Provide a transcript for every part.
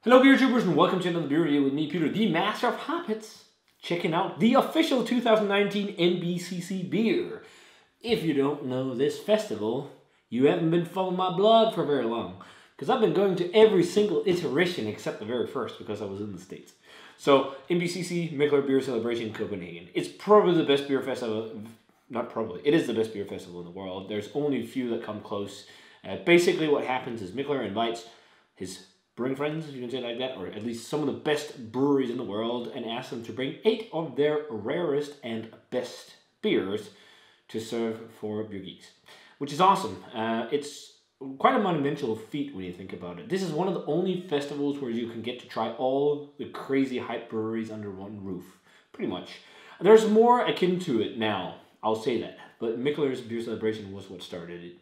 Hello beer tubers and welcome to another beer review with me, Peter, the master of hoppets, checking out the official 2019 MBCC beer. If you don't know this festival, you haven't been following my blog for very long, because I've been going to every single iteration except the very first because I was in the States. So, MBCC, Mikkeller Beer Celebration Copenhagen. It's probably the best beer festival, not probably, it is the best beer festival in the world. There's only a few that come close. Basically what happens is Mikkeller invites his brewing friends, if you can say it like that, or at least some of the best breweries in the world, and ask them to bring 8 of their rarest and best beers to serve for beer geeks, which is awesome. It's quite a monumental feat when you think about it. This is one of the only festivals where you can get to try all the crazy hype breweries under one roof, pretty much. There's more akin to it now, I'll say that, but Mikkeller's Beer Celebration was what started it.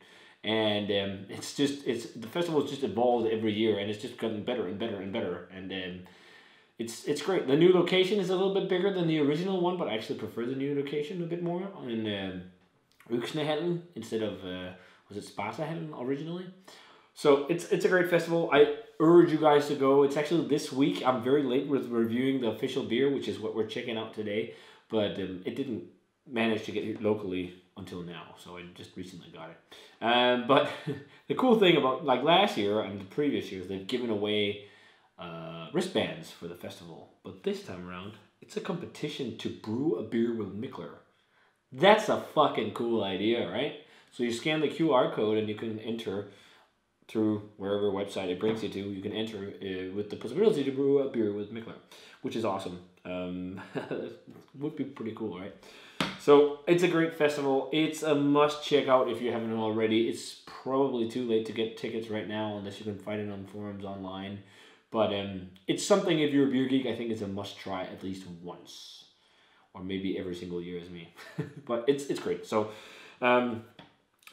And the festival has just evolved every year, and it's just gotten better and better and better. And it's great. The new location is a little bit bigger than the original one, but I actually prefer the new location a bit more in Lochristi instead of was it Spasahallen originally. So it's a great festival. I urge you guys to go. It's actually this week. I'm very late with reviewing the official beer, which is what we're checking out today, but it didn't manage to get here locally until now, so I just recently got it. But the cool thing about like last year and the previous years, they've given away wristbands for the festival, but this time around it's a competition to brew a beer with Mikkeller. That's a fucking cool idea, right? So you scan the QR code and you can enter through wherever website it brings you to. You can enter with the possibility to brew a beer with Mikkeller, which is awesome. Would be pretty cool, right? So it's a great festival. It's a must check out if you haven't already. It's probably too late to get tickets right now unless you can find it on forums online. But it's something, if you're a beer geek, I think it's a must try at least once. Or maybe every single year as me. But it's great. So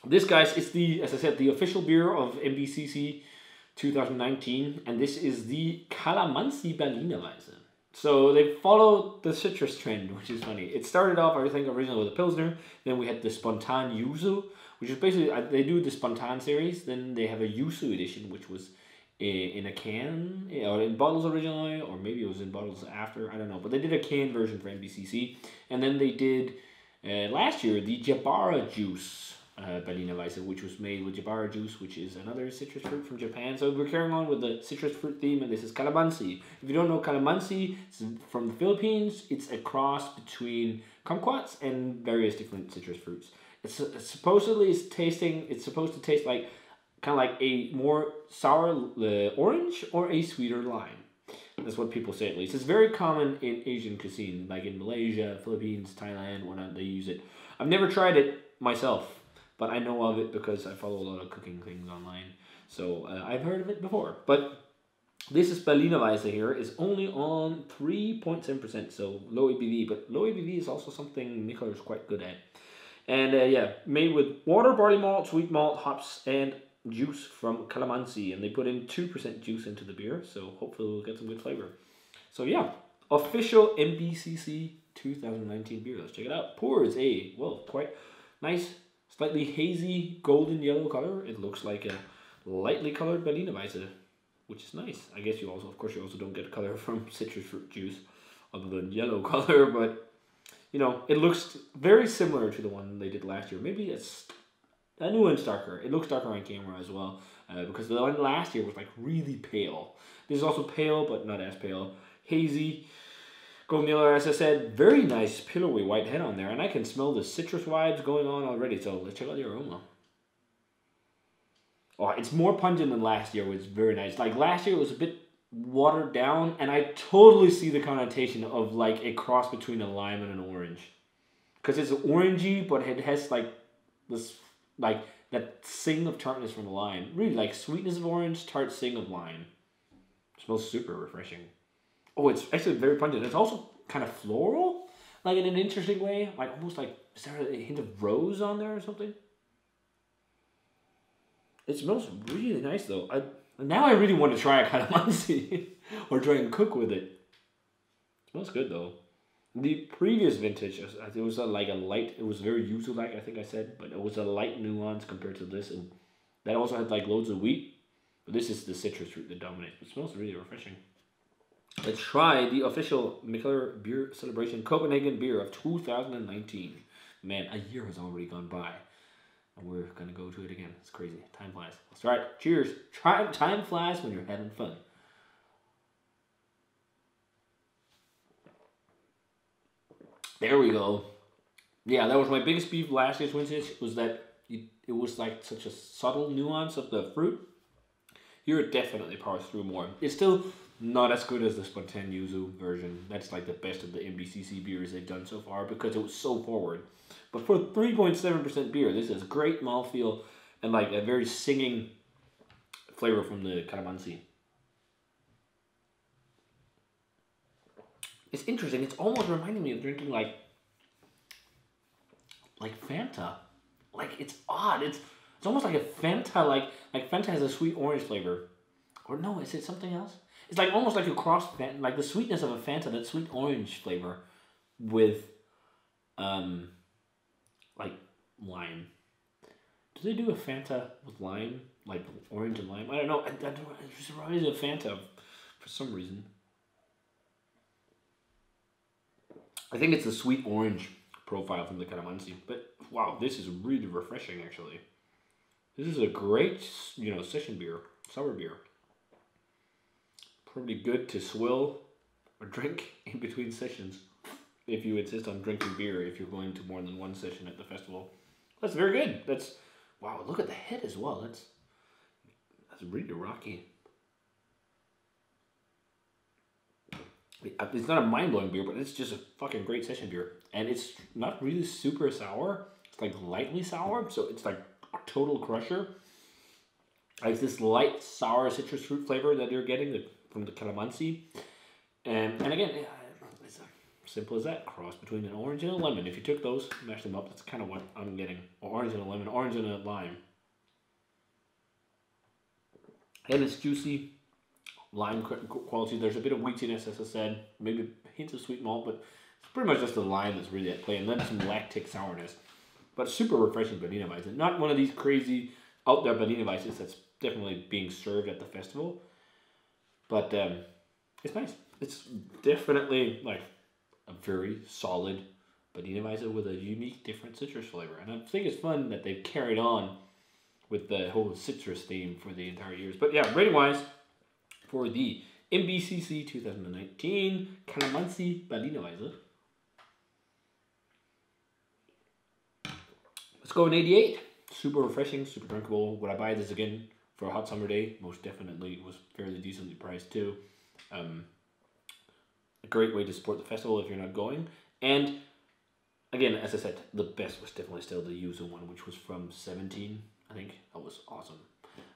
this, guys, is the, as I said, the official beer of MBCC 2019. And this is the Kalamansi Berliner Weisse. So they followed the citrus trend, which is funny. It started off, I think, originally with a Pilsner. Then we had the Spontan Yuzu, which is basically, they do the Spontan series. Then they have a Yuzu edition, which was in a can, or in bottles originally, or maybe it was in bottles after, I don't know. But they did a can version for MBCC. And then they did, last year, the Jabara Juice Berliner Weisse, which was made with Jabara juice, which is another citrus fruit from Japan. So we're carrying on with the citrus fruit theme, and this is Kalamansi. If you don't know Kalamansi, it's from the Philippines. It's a cross between kumquats and various different citrus fruits. It's supposedly it's supposed to taste like kind of like a more sour orange or a sweeter lime. That's what people say, at least. It's very common in Asian cuisine, like in Malaysia, Philippines, Thailand, whatnot. They use it. I've never tried it myself, but I know of it because I follow a lot of cooking things online. So I've heard of it before. But this is Berliner Weisse here. Is only on 3.7%, so low ABV. But low ABV is also something Mikkeller is quite good at. And yeah, made with water, barley malt, sweet malt, hops, and juice from Kalamansi. And they put in 2% juice into the beer, so hopefully we'll get some good flavor. So yeah, official MBCC 2019 beer. Let's check it out. Pours a, well, quite nice, slightly hazy golden yellow color. It looks like a lightly colored Berliner Weisse, which is nice. I guess you also, of course, you also don't get color from citrus fruit juice other than yellow color, but you know, it looks very similar to the one they did last year. Maybe it's a nuance darker. It looks darker on camera as well, because the one last year was like really pale. This is also pale, but not as pale. Hazy. Golden yellow, as I said, very nice pillowy white head on there, and I can smell the citrus vibes going on already, so let's check out the aroma. Oh, it's more pungent than last year, which is very nice. Like last year it was a bit watered down, and I totally see the connotation of like a cross between a lime and an orange. Because it's orangey, but it has like this, like that zing of tartness from the lime. Really like sweetness of orange, tart zing of lime. It smells super refreshing. Oh, it's actually very pungent. It's also kind of floral, like in an interesting way. Like almost like, is there a hint of rose on there or something? It smells really nice though. Now I really want to try a Kalamansi or try and cook with it. It smells good though. The previous vintage, it was like a light, it was very yuzu-like, I think I said, but it was a light nuance compared to this, and that also had like loads of wheat. But this is the citrus fruit that dominates. It smells really refreshing. Let's try the official Mikkeller Beer Celebration Copenhagen beer of 2019. Man, a year has already gone by. And we're going to go to it again. It's crazy. Time flies. Let's try it. Cheers. Time flies when you're having fun. There we go. Yeah, that was my biggest beef last year's vintage, was that it was like such a subtle nuance of the fruit. Here it definitely powers through more. It's still not as good as the Spontan Yuzu version. That's like the best of the MBCC beers they've done so far because it was so forward. But for 3.7% beer, this is great mouthfeel and like a very singing flavor from the Kalamansi. It's interesting. It's almost reminding me of drinking like Fanta. Like, it's odd. It's almost like a Fanta. Like Fanta has a sweet orange flavor. Or no, is it something else? It's like almost like a cross Fanta, like the sweetness of a Fanta, that sweet orange flavor with like lime. Do they do a Fanta with lime? Like orange and lime? I don't know. It just reminds me of Fanta for some reason. I think it's the sweet orange profile from the Kalamansi. But wow, this is really refreshing actually. This is a great, session beer, sour beer. Probably good to swill or drink in between sessions if you insist on drinking beer if you're going to more than one session at the festival. That's very good. Wow, look at the head as well. That's really rocky. It's not a mind-blowing beer, but it's just a fucking great session beer. And it's not really super sour. It's like lightly sour, so it's like a total crusher. It's this light, sour citrus fruit flavor that you're getting from the Kalamansi. And again, it's as simple as that. Cross between an orange and a lemon. If you took those, mash them up, that's kind of what I'm getting. Orange and a lemon, orange and a lime. And it's juicy. Lime quality. There's a bit of wheatiness, as I said, maybe a hint of sweet malt, but it's pretty much just the lime that's really at play, and then some lactic sourness. But super refreshing Berliner Weisse. Not one of these crazy out there Berliner Weisses that's definitely being served at the festival, but it's nice. It's definitely like a very solid Berliner Weisse with a unique, different citrus flavor, and I think it's fun that they've carried on with the whole citrus theme for the entire years. But yeah, rating wise, for the MBCC 2019 Kalamansi Berliner Weisse, let's go in 88. Super refreshing, super drinkable. Would I buy this again for a hot summer day? Most definitely. It was fairly decently priced too. A great way to support the festival if you're not going. And again, as I said, the best was definitely still the Yuzu one, which was from 17, I think. That was awesome.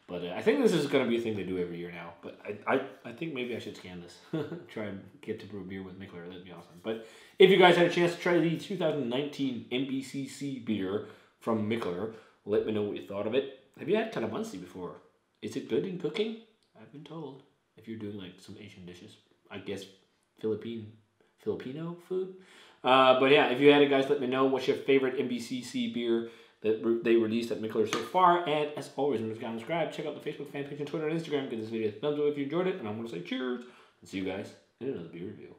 But I think this is going to be a thing they do every year now. But I think maybe I should scan this. Try and get to brew beer with Mikkeller. That'd be awesome. But if you guys had a chance to try the 2019 MBCC beer from Mikkeller, let me know what you thought of it. Have you had Kalamansi before? Is it good in cooking? I've been told. If you're doing like some Asian dishes. I guess Filipino food. But yeah, if you had it, guys, let me know. What's your favorite MBCC beer that they released at Mikkeller so far? And as always, remember to subscribe. Check out the Facebook fan page and Twitter and Instagram. Give this video a thumbs up if you enjoyed it. And I'm going to say cheers. And see you guys in another beer review.